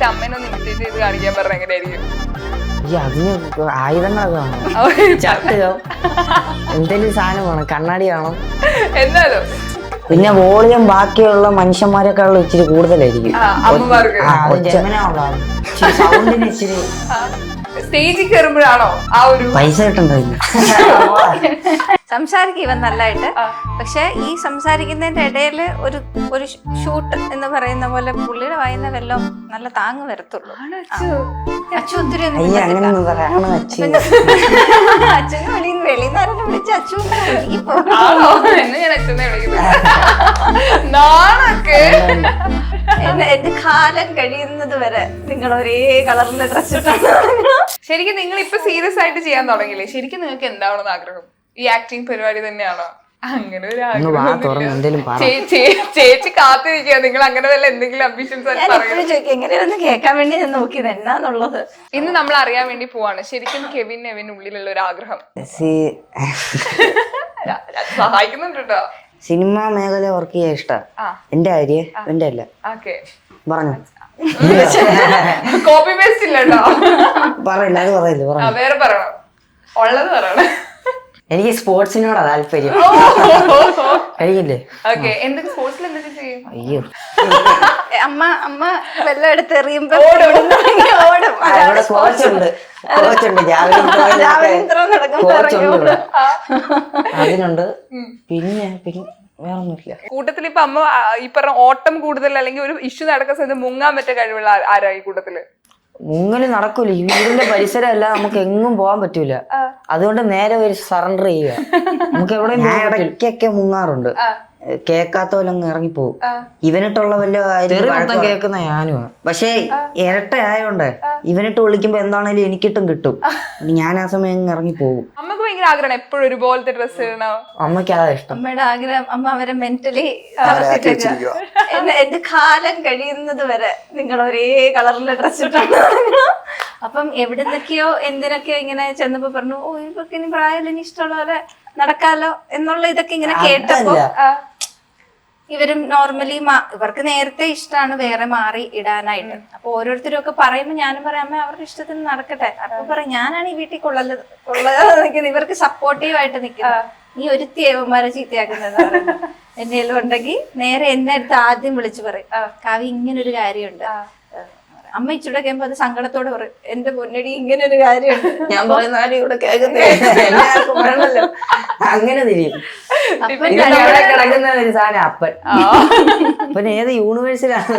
പക്ഷെ അമ്മേനെ ഒന്ന് ഇമിറ്റേറ്റ് ചെയ്ത് കാണിക്കാൻ പറഞ്ഞ എങ്ങനെയായിരിക്കും? അതിന് ആയുധങ്ങളൊക്കെ വേണം, ചട്ടുക, എന്തെങ്കിലും സാധനം വേണം, കണ്ണാടി വേണം. എന്നാലും പിന്നെ വോളിയം ബാക്കിയുള്ള മനുഷ്യന്മാരെക്കാളും ഇച്ചിരി കൂടുതലായിരിക്കും. സൗണ്ടിന് ഇച്ചിരി സ്റ്റേജിൽ കയറുമ്പോഴാണോ ആ ഒരു പൈസ കിട്ടണ്ടതില്ല. സംസാരിക്കും ഇവൻ നല്ലതായിട്ട്. പക്ഷെ ഈ സംസാരിക്കുന്നതിന്റെ ഇടയിൽ ഒരു ഷൂട്ട് എന്ന് പറയുന്ന പോലെ പുള്ളിയുടെ വായന വല്ലതും നല്ല താങ്ങ് വരത്തുള്ളൂ. അച്ഛൻ ഒത്തിരി അങ്ങനെയൊന്നും പറയാണ് അച്ഛനെ വെളിന്നാരെല്ലാം വിളിച്ച അച്ഛൻ ഞാൻ അച്ഛനെ വിളിക്കുന്നത് നാണൊക്കെ. എന്റെ കാലം കഴിയുന്നത് വരെ നിങ്ങൾ ഒരേ കളറിന്റെ ഡ്രസ് ഇട്ടാണ്. ശരിക്കും നിങ്ങൾ ഇപ്പൊ സീരിയസ് ആയിട്ട് ചെയ്യാൻ തുടങ്ങിയില്ലേ? ശരിക്കും നിങ്ങൾക്ക് എന്താണെന്ന് ആഗ്രഹം? ഈ ആക്ടിങ് പരിപാടി തന്നെയാണോ? അങ്ങനെ ഒരു ആഗ്രഹം ചേച്ചി കാത്തിരിക്കുക. നിങ്ങൾ അങ്ങനെ വല്ല എന്തെങ്കിലും അംബിഷൻസ് എങ്ങനെയാണെന്ന് കേൾക്കാൻ വേണ്ടി ഞാൻ നോക്കിയത് എന്നാന്നുള്ളത്. ഇന്ന് നമ്മൾ അറിയാൻ വേണ്ടി പോവാണ് ശരിക്കും കെവിൻ നെവിൻ ഉള്ളിലുള്ള ഒരു ആഗ്രഹം. സഹായിക്കുന്നുണ്ട് കേട്ടോ. സിനിമ മേഖല വർക്ക് ചെയ്യാൻ ഇഷ്ടം. എന്റെ കാര്യം എന്റെ അല്ല പറഞ്ഞു കോപ്പി പേസ്റ്റ് ഇല്ല കേട്ടോ. പറയില്ല, അത് പറയില്ല, വേറെ പറയണം, ഉള്ളത് പറയണം. എനിക്ക് സ്പോർട്സിനോടാ താല്പര്യം. കഴിയില്ലേ? എന്തൊക്കെ സ്പോർട്സിൽ എന്തൊക്കെ ചെയ്യും? അയ്യോ, അമ്മ വെള്ളം എടുത്ത് എറിയുമ്പോ കോച്ചുണ്ട്, അതിനുണ്ട്. പിന്നെ വേറൊന്നുമില്ല. കൂട്ടത്തിൽ ഇപ്പൊ അമ്മ ഈ പറഞ്ഞ ഓട്ടം കൂടുതൽ അല്ലെങ്കിൽ ഒരു ഇഷ്യൂ നടക്കുന്ന സമയത്ത് മുങ്ങാൻ പറ്റിയ കഴിവുള്ള ആരാ ഈ കൂട്ടത്തില്? മുങ്ങല് നടക്കൂല. ഈ വീടിന്റെ പരിസരം അല്ല, നമുക്ക് എങ്ങും പോകാൻ പറ്റൂല. അതുകൊണ്ട് നേരെ ഒരു സറണ്ടർ ചെയ്യുക. നമുക്ക് എവിടെ ഇടയ്ക്കൊക്കെ മുങ്ങാറുണ്ട്. കേക്കാത്ത പോലെ അങ്ങ് ഇറങ്ങിപ്പോവും. ഇവനിട്ടുള്ള വല്ല മൊത്തം കേൾക്കുന്ന ഞാനുമാണ്. പക്ഷെ ഇരട്ട ആയോണ്ട് ഇവനിട്ട് വിളിക്കുമ്പോ എന്താണേലും എനിക്കിട്ടും കിട്ടും. ഞാൻ ആ സമയം ഇറങ്ങിപ്പോവും. അമ്മക്ക് ഭയങ്കര ആഗ്രഹം എപ്പോഴും ഒരുപോലത്തെ ഡ്രസ് ഇടണോ? അമ്മയ്ക്ക് അതാ ഇഷ്ടം. അമ്മയുടെ ആഗ്രഹം അമ്മ അവരെ മെന്റലി എന്റെ കാലം കഴിയുന്നത് വരെ നിങ്ങൾ ഒരേ കളറിലെ ഡ്രസ് ഇട്ടാണ്. അപ്പം എവിടുന്നൊക്കെയോ എന്തിനൊക്കെയോ ഇങ്ങനെ ചെന്നപ്പോ പറഞ്ഞു, ഓ ഇവർക്ക് ഇനി പ്രായം ഇനി ഇഷ്ടമുള്ള പോലെ നടക്കാലോ എന്നുള്ള ഇതൊക്കെ ഇങ്ങനെ കേട്ടപ്പോ ഇവരും നോർമലി ഇവർക്ക് നേരത്തെ ഇഷ്ടമാണ് വേറെ മാറി ഇടാനായിട്ട്. അപ്പൊ ഓരോരുത്തരും ഒക്കെ പറയുമ്പോ ഞാനും പറയാം അമ്മ അവരുടെ ഇഷ്ടത്തിന് നടക്കട്ടെ. അപ്പൊ പറയും ഞാനാണ് ഈ വീട്ടിൽ കൊള്ളാതെ നിൽക്കുന്നത്, ഇവർക്ക് സപ്പോർട്ടീവ് ആയിട്ട് നിൽക്കുന്നത്. നീ ഒരുത്തി ഏവന്മാരെ ചീത്തയാക്കുന്നത് എന്തെങ്കിലും ഉണ്ടെങ്കിൽ നേരെ എന്നെ അടുത്ത് ആദ്യം വിളിച്ചു പറയും, കാവ്യ ഇങ്ങനൊരു കാര്യമുണ്ട്. അമ്മ ഇച്ചിടെ കേൾമ്പോ അത് സങ്കടത്തോടെ പറയും, എന്റെ പൊന്നടി ഇങ്ങനെ ഒരു കാര്യമുണ്ട്. ഞാൻ പറയുന്ന ആരും ഇവിടെ കേൾക്കുന്നല്ലോ. അങ്ങനെ തിരിയും. കിടക്കുന്ന ഒരു സാധനം അപ്പൻ. അപ്പൻ ഏത് യൂണിവേഴ്സിലാണ്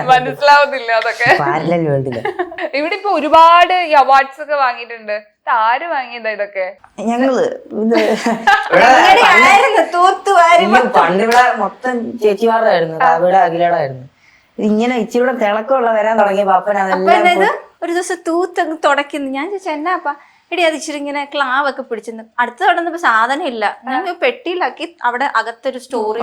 മനസ്സിലാവുന്നില്ല അതൊക്കെ. പാരലൽ വേൾഡില് ഇവിടെ ഇപ്പൊ ഒരുപാട് അവാർഡ്സ് ഒക്കെ വാങ്ങിയിട്ടുണ്ട്. ആര് വാങ്ങിയതാ ഇതൊക്കെ? ഞങ്ങള് പണ്ട് ഇവിടെ മൊത്തം ചേച്ചിമാരുടെ ആയിരുന്നു, ഇവിടെ അഖിലയുടെ ആയിരുന്നു. ഇങ്ങനെ ഇച്ചിരി കൂടെ തിളക്കമുള്ള വരാൻ തുടങ്ങിയ പാപ്പൻ ഒരു ദിവസം തൂത്തങ്ങ് തുടക്കുന്നു. ഞാൻ ചോദിച്ചാ എന്നാപ്പാ? എടി അത് ഇച്ചിരി ഇങ്ങനെ ക്ലാവൊക്കെ പിടിച്ചെന്ന്. അടുത്ത് തുടർന്നപ്പോ സാധനം ഇല്ല. ഞാൻ പെട്ടിയിലാക്കി അവിടെ അകത്തൊരു സ്റ്റോറി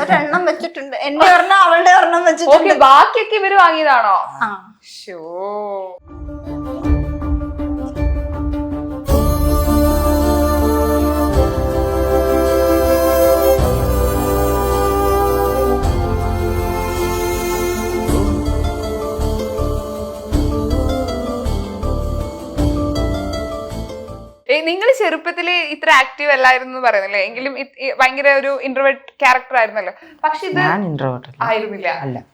ഒരെണ്ണം വെച്ചിട്ടുണ്ട്. എന്റെ ഒരെണ്ണം അവളുടെ ഒരെണ്ണം വെച്ചിട്ടുണ്ട്. ബാക്കിയൊക്കെ ഇവര് വാങ്ങിയതാണോ? നിങ്ങൾ ചെറുപ്പത്തില് ഇത്ര ആക്റ്റീവ് അല്ലായിരുന്നു പറയുന്നില്ലേ? എങ്കിലും ഭയങ്കര ഒരു ഇന്റർവേർട്ട് ക്യാരക്ടർ ആയിരുന്നല്ലോ. പക്ഷെ ഇത് ആയിരുന്നില്ല.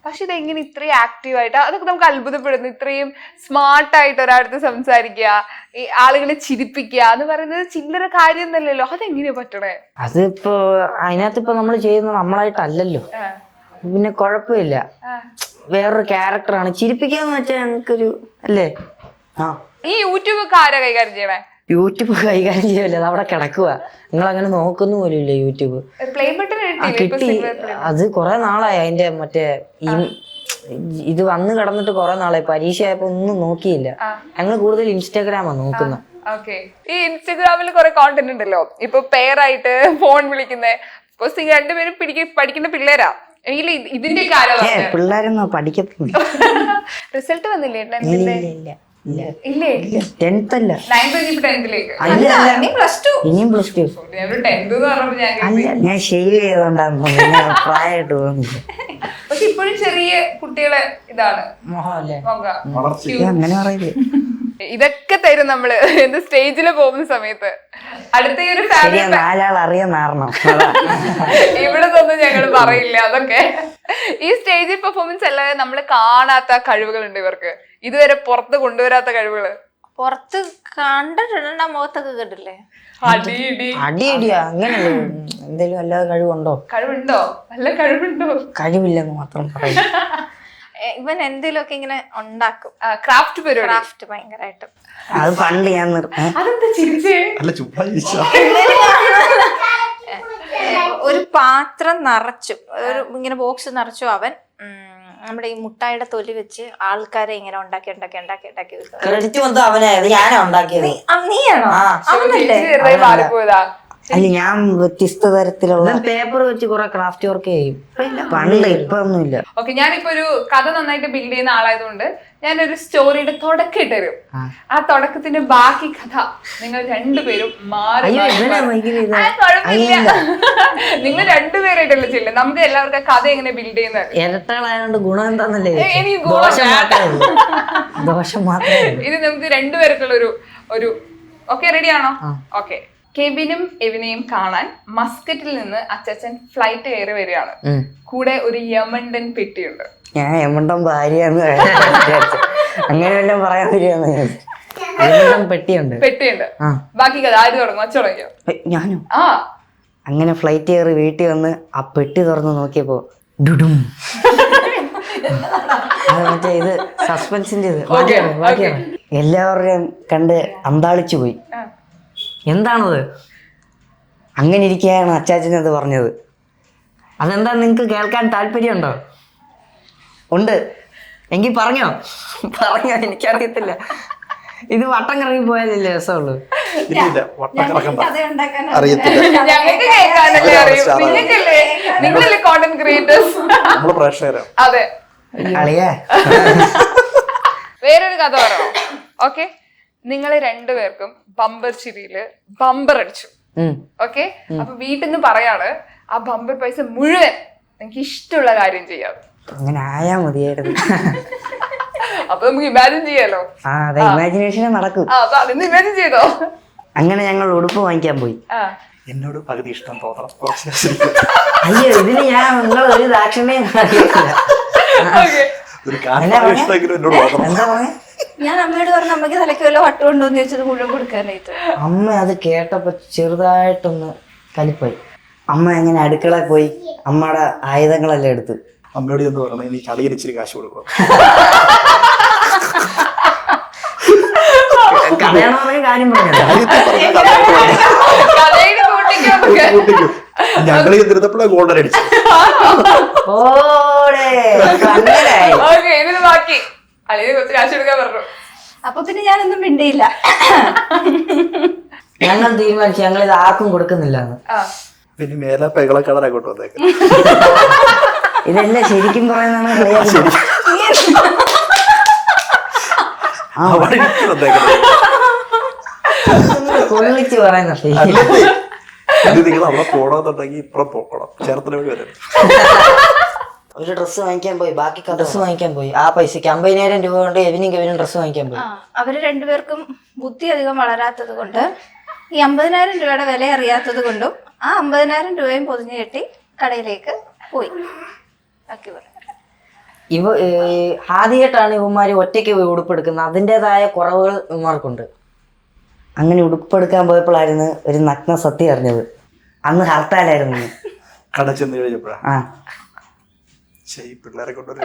പക്ഷെ ഇത് എങ്ങനെ ഇത്രയും ആക്റ്റീവ് ആയിട്ട്, അതൊക്കെ നമുക്ക് അത്ഭുതപ്പെടുന്നു. ഇത്രയും സ്മാർട്ട് ആയിട്ട് ഒരാളടുത്ത് സംസാരിക്കുക, ഈ ആളുകളെ ചിരിപ്പിക്കുക എന്ന് പറയുന്നത് ചില്ലറ കാര്യം തന്നെയല്ലോ. അതെങ്ങനെയാ പറ്റണേ? അതിപ്പോ അതിനകത്ത് ഇപ്പൊ നമ്മൾ ചെയ്യുന്നത് നമ്മളായിട്ടല്ലല്ലോ, പിന്നെ കുഴപ്പമില്ല. വേറൊരു ക്യാരക്ടറാണ്. ചിരിപ്പിക്കാന്ന് വെച്ചാൽ ഞങ്ങൾക്കൊരു അല്ലേ. ഈ യൂട്യൂബ് ഒക്കെ ആരാ കൈകാര്യം ചെയ്യണേ? യൂട്യൂബ് കൈകാര്യം ചെയ്യല്ലേ, അത് അവിടെ കിടക്കുക. നിങ്ങൾ അങ്ങനെ നോക്കുന്നു പോലും ഇല്ല യൂട്യൂബ്. കിട്ടി, അത് കുറെ നാളായി. അതിന്റെ മറ്റേ ഇത് വന്ന് കിടന്നിട്ട് കുറെ നാളായി. പരീക്ഷ ആയപ്പോ ഒന്നും നോക്കിയില്ല. ഞങ്ങൾ കൂടുതൽ ഇൻസ്റ്റാഗ്രാമാണ് നോക്കുന്നത്. ഈ ഇൻസ്റ്റാഗ്രാമിൽ കുറെ കോണ്ടന്റ് ഉണ്ടല്ലോ. ഇപ്പൊ പെയറായിട്ട് ഫോൺ വിളിക്കുന്നത് രണ്ടുപേരും പഠിക്കുന്ന പിള്ളേരാ. ഇതിന്റെ പിള്ളേരൊന്നും പഠിക്കത്തില്ല. റിസൾട്ട് വന്നില്ലേ? ഞാൻ ഷെയ്വ് ചെയ്തോണ്ടാന്ന് പ്രായമായിട്ട് തോന്നുന്നില്ല. പക്ഷെ ഇപ്പോഴും ചെറിയ കുട്ടികളെ ഇതാണ് മോഹമല്ലേ മുഖം. അങ്ങനെ പറയില്ലേ. ഇതൊക്കെ തരും നമ്മള് എന്ത് സ്റ്റേജിൽ പോകുന്ന സമയത്ത്. അടുത്ത ഈ ഒരു ഫാമിലി നാലാൾ അറിയാൻ ഇവിടെ ഒന്നും ഞങ്ങൾ പറയില്ല അതൊക്കെ. ഈ സ്റ്റേജിൽ പെർഫോമൻസ് അല്ലാതെ നമ്മൾ കാണാത്ത കഴിവുകളുണ്ട് ഇവർക്ക്, ഇതുവരെ പുറത്ത് കൊണ്ടുവരാത്ത കഴിവുകള്. പുറത്ത് കണ്ടിട്ടുണ്ട്, മുഖത്തൊക്കെ കേട്ടില്ലേ അടിയടിയാ അങ്ങനല്ലേ. എന്തേലും അല്ലാതെ കഴിവുണ്ടോ? കഴിവുണ്ടോ? നല്ല കഴിവുണ്ടോ? കഴിവില്ലെന്ന് മാത്രം പറയും. ഇവൻ എന്തേലുമൊക്കെ ഇങ്ങനെ ഉണ്ടാക്കും, ക്രാഫ്റ്റ് പരിപാടി. ക്രാഫ്റ്റ് ഭയങ്കരമായിട്ട്. അത് പണ്ട് ഞാൻ അതെന്താ ചിരിച്ചേ? ഒരു പാത്രം നിറച്ചു, ഒരു ഇങ്ങനെ ബോക്സ് നിറച്ചു അവൻ നമ്മുടെ ഈ മുട്ടായിയുടെ തൊലി വെച്ച് ആൾക്കാരെ ഇങ്ങനെ ഉണ്ടാക്കി ഉണ്ടാക്കി ഉണ്ടാക്കി ഉണ്ടാക്കി ക്രെഡിറ്റ് മൊത്തം അവനായത്, ഞാനാ ഉണ്ടാക്കിയത്. നീയാണോ? മാറിപ്പോയതാ. അല്ല ഞാൻ വ്യത്യസ്ത തരത്തിലുള്ള പേപ്പർ വെച്ച് കുറെ ക്രാഫ്റ്റ് വർക്ക് ചെയ്യും പണ്ട്, ഇപ്പൊ ഒന്നുമില്ല. ഓക്കെ, ഞാനിപ്പോ ഒരു കഥ നന്നായിട്ട് ബിൽഡ് ചെയ്യുന്ന ആളായതുകൊണ്ട് ഞാനൊരു സ്റ്റോറിയുടെ തുടക്കം ഇട്ടുതരും. ആ തുടക്കത്തിന്റെ ബാക്കി കഥ നിങ്ങൾ രണ്ടുപേരും മാറി നിങ്ങൾ രണ്ടുപേരായിട്ടല്ലേ ചെല്ലും. നമുക്ക് എല്ലാവർക്കും കഥ എങ്ങനെ ബിൽഡ് ചെയ്യുന്നത്. ഇരട്ടകളായതുകൊണ്ട് ഗുണം എന്താന്നല്ലേ, എനിക്ക് ദോഷം മാത്രമേ. ഇത് നമുക്ക് രണ്ടുപേർക്കുള്ള ഒരു ഓക്കെ, റെഡിയാണോ? ഓക്കെ. കെവിനും എവിനെയും കാണാൻ മസ്കറ്റിൽ നിന്ന് അച്ചാച്ചൻ ഫ്ലൈറ്റ് കയറി വരികയാണ്. കൂടെ ഒരു യമണ്ടൻ പെട്ടിയുണ്ട്. ഞാൻ യമണ്ടൻ ഭാര്യന്ന് അങ്ങനെ വല്ലതും പറയാൻ വരികയെന്ന്. പെട്ടിയുണ്ട്. ബാക്കി കഥ ആര് തുടങ്ങും? അച്ഛൻ തുടങ്ങിയോ? ഞാനോ? അങ്ങനെ ഫ്ലൈറ്റ് കയറി വീട്ടിൽ വന്ന് ആ പെട്ടി തുറന്ന് നോക്കിയപ്പോ ഡുഡും. അത് മറ്റേ ഇത് സസ്പെൻസിന്റെ ഇത് ബാക്കിയാണ്. എല്ലാവരുടെയും കണ്ട് അന്താളിച്ചു പോയി. എന്താണത്? അങ്ങനെ ഇരിക്കുകയാണ് അച്ചാച്ചനത് പറഞ്ഞത്. അതെന്താ നിങ്ങക്ക് കേൾക്കാൻ താല്പര്യമുണ്ടോ? ഉണ്ട് എങ്കിൽ പറഞ്ഞോ. എനിക്കറിയത്തില്ല. ഇത് വട്ടം കറങ്ങി പോയാലല്ലേ രസമുള്ളൂ. വേറൊരു കഥ പറയണോ? ഓക്കെ, നിങ്ങളെ രണ്ടുപേർക്കും ബമ്പർ ചിരിയില് ബമ്പർ അടിച്ചു. ഓക്കെ, അപ്പൊ വീട്ടിൽ നിന്ന് പറയാണ് ആ ബമ്പർ പൈസ മുഴുവൻ നിങ്ങൾക്ക് ഇഷ്ടമുള്ള കാര്യം ചെയ്യാം. അങ്ങനെ ആയാ മതിയായിരുന്നു. അപ്പൊ നമുക്ക് ഇമാജിൻ ചെയ്യാലോ. ഇമാജിനേഷൻ നടക്കും. അപ്പൊ അതിന് ഇമാജിൻ ചെയ്തോ. അങ്ങനെ ഞങ്ങൾ ഉടുപ്പ് വാങ്ങിക്കാൻ പോയി. എന്നോട് പകുതി ഇഷ്ടം തോന്നണം. അയ്യോ, ഇതിന് ഞാൻ നിങ്ങൾ ഒരു ദാക്ഷിണ്യം എന്താ പറയാ. ഞാൻ അമ്മയോട് പറഞ്ഞു അമ്മയ്ക്ക് തലയ്ക്ക് വല്ല വട്ടം ഉണ്ടോന്ന് ചോദിച്ചത് മുഴുവൻ കൊടുക്കാനായിട്ട്. അമ്മ അത് കേട്ടപ്പോ ചെറുതായിട്ടൊന്ന് കലിപ്പായി. അമ്മ എങ്ങനെ അടുക്കളയിൽ പോയി അമ്മയുടെ ആയുധങ്ങളെല്ലാം എടുത്ത് അമ്മയോട് എന്ന് പറഞ്ഞാൽ നീ കളിയിരിച്ചിരി കാശ് കൊടുക്കണം. കഥയാണോ കാര്യം ഞങ്ങൾ തിരുത്തപ്പോഴേ ഗോൾഡൻ അടിച്ചു. ബാക്കി അപ്പൊ പിന്നെ ഞാനൊന്നും മിണ്ടിയില്ല. ഞങ്ങൾ തീരുമാനിച്ചു ഞങ്ങൾ ഇത് ആർക്കും കൊടുക്കുന്നില്ല. പിന്നെ മേലെ പെകളെ കളറായിക്കോട്ട് വന്നേക്ക്. ഇതല്ല ശരിക്കും പറയുന്നതാണ്. കൊള്ളിച്ച് പറയുന്നത്. നിങ്ങൾ അവിടെ പോകണമെന്നുണ്ടെങ്കിൽ ഇപ്പുറം പോക്കണം. ചേർത്തല വഴി വരെ ഒരു ഡ്രസ്സ് വാങ്ങിക്കാൻ പോയി. ബാക്കി ഡ്രസ്സ് വാങ്ങിക്കാൻ പോയി. ആ പൈസക്ക് 50,000 രൂപ കൊണ്ട് കെവിനും ഡ്രസ്സ് വാങ്ങിക്കാൻ പോയി. അവര് രണ്ടുപേർക്കും ബുദ്ധി അധികം വളരാത്തത് കൊണ്ട് ഈ 50,000 രൂപയുടെ വില അറിയാത്തത് കൊണ്ടും ആ 50,000 രൂപയും പൊതിഞ്ഞു കെട്ടി കടയിലേക്ക് പോയി. ആദ്യമായിട്ടാണ് ഇവന്മാര് ഒറ്റയ്ക്ക് പോയി ഉടുപ്പെടുക്കുന്നത്. അതിൻ്റെതായ കുറവുകൾ ഇവന്മാർക്കുണ്ട്. അങ്ങനെ ഉടുപ്പെടുക്കാൻ പോയപ്പോഴായിരുന്നു ഒരു നഗ്ന സത്യം അറിഞ്ഞത്. അന്ന് ഹർത്താലായിരുന്നു. കട ചെന്ന് കഴിഞ്ഞപ്പോഴാ പിള്ളേരെ കൊണ്ടൊരു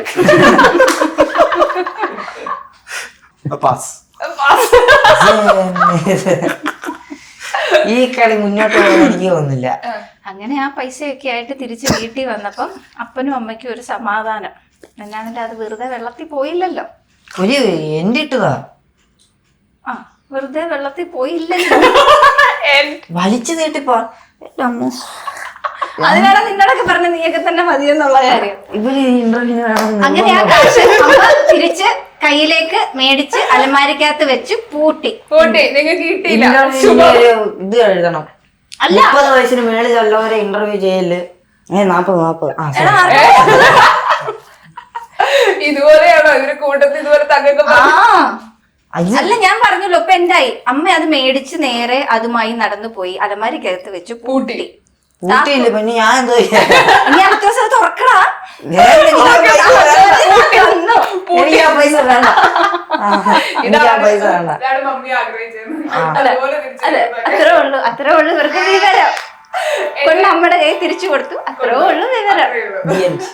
ഈ കളി മുന്നോട്ട് പോകാൻ എനിക്ക് തോന്നുന്നില്ല. അങ്ങനെ ആ പൈസയൊക്കെ ആയിട്ട് തിരിച്ച് വീട്ടിൽ വന്നപ്പം അപ്പനും അമ്മയ്ക്കും ഒരു സമാധാനം. എന്നാണെങ്കിലും അത് വെറുതെ വെള്ളത്തിൽ പോയില്ലല്ലോ. ഒരു എന്റെ ഇട്ടതാ. വെറുതെ വെള്ളത്തിൽ പോയില്ലല്ലോ. വലിച്ചു നീട്ടിപ്പോ അതിനാണ് നിന്നോടൊക്കെ പറഞ്ഞ നീയൊക്കെ തന്നെ മതിയെന്നുള്ള കാര്യം. ഇവര് ഇന്റർവ്യൂ അങ്ങനെ ആ കാശ് അമ്മ തിരിച്ച് കയ്യിലേക്ക് മേടിച്ച് അലമാരിക്കകത്ത് വെച്ച് പൂട്ടി. നിങ്ങൾക്ക് കിട്ടിയില്ല. ഇത് എഴുതണം. 30 വയസ്സിന് മേളിലുള്ളവരെ ഇന്റർവ്യൂ ചെയ്യല്. 40 ഇതുപോലെയാണോ ഇവര് കൂട്ടത്തിൽ ഇതുപോലെ തങ്ങൊക്കെ അല്ല ഞാൻ പറഞ്ഞല്ലോ ഇപ്പൊ എന്തായി അമ്മ അത് മേടിച്ച് നേരെ അതുമായി നടന്നു പോയി അലമാരിക്കകത്ത് വെച്ച് പൂട്ടി ഊട്ടിയില്ല പിന്നെ ഞാൻ എന്തോ ചെയ്യാ? ഇനി അടുത്ത ദിവസം അത് തുറക്കടാ വേണ്ട, എനിക്ക് ആ പൈസ വേണ്ട. പൂട്ടി വന്നു. എനിക്ക് ആ പൈസ വേണ്ട. എനിക്ക് ആ പൈസ വേണ്ട. ഇതാണ് മമ്മി ആഗ്രഹിച്ചത്. അല്ല അതുപോലെ അല്ല അത്രേ ഉള്ളു ഇവർക്ക് വിവരം കൊണ്ട് നമ്മുടെ കൈ തിരിച്ചു കൊടുത്തു അത്രേ ഉള്ളു വിവരം തിരിച്ചു